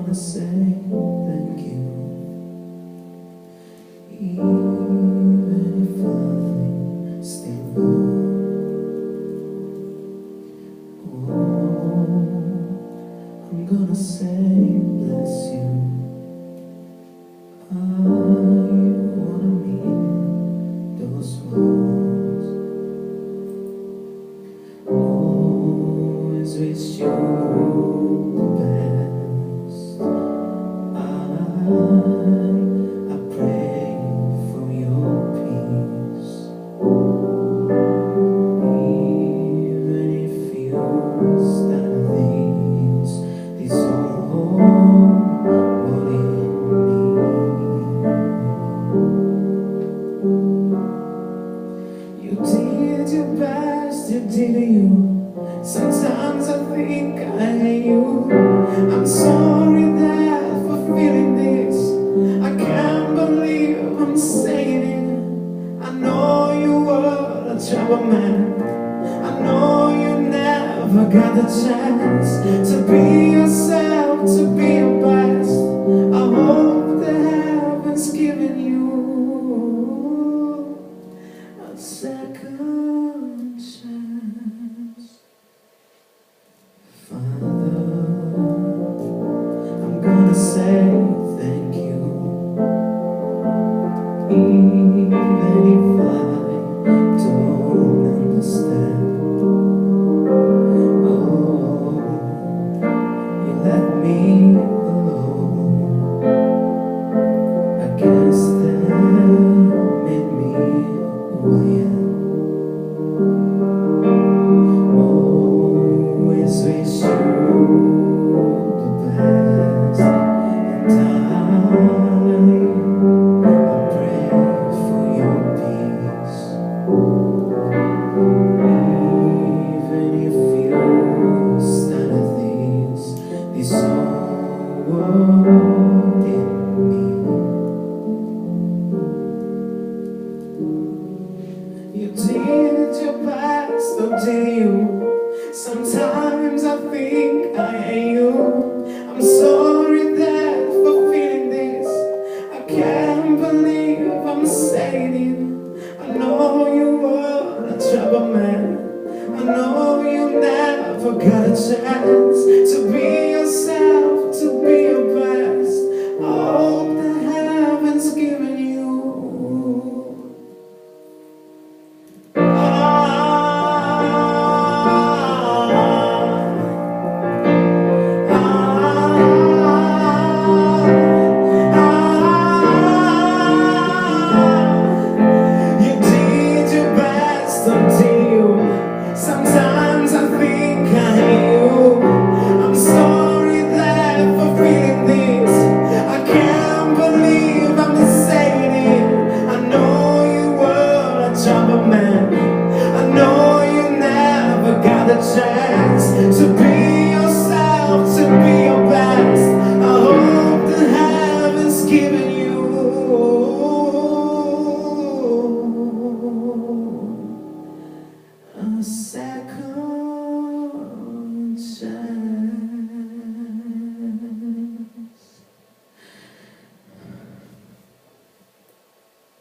gonna say thank you, even if I still fall. Oh, I'm gonna say bless you. I wanna meet those words. Always wish you the best. I pray for your peace, even if you start these all in me. You did your best, you did you. Sometimes I think I hate you. I'm sorry that for feeling this. I can't believe I'm saying it. I know you were a trouble man. I know you never got the chance to be yourself, to be your best. I hope that heaven's given you a second chance. Father, I'm gonna say thank you, even if I don't understand. Oh, you let me alone. I guess that made me who I am. Always wish you the best, and I pray for your peace, even if you started this all in me. You did your best, oh did you? Sometimes I think I hate you. I'm sorry that for feeling this. I can't believe I'm saying it. I know you were a trouble man. I know you never got a chance to be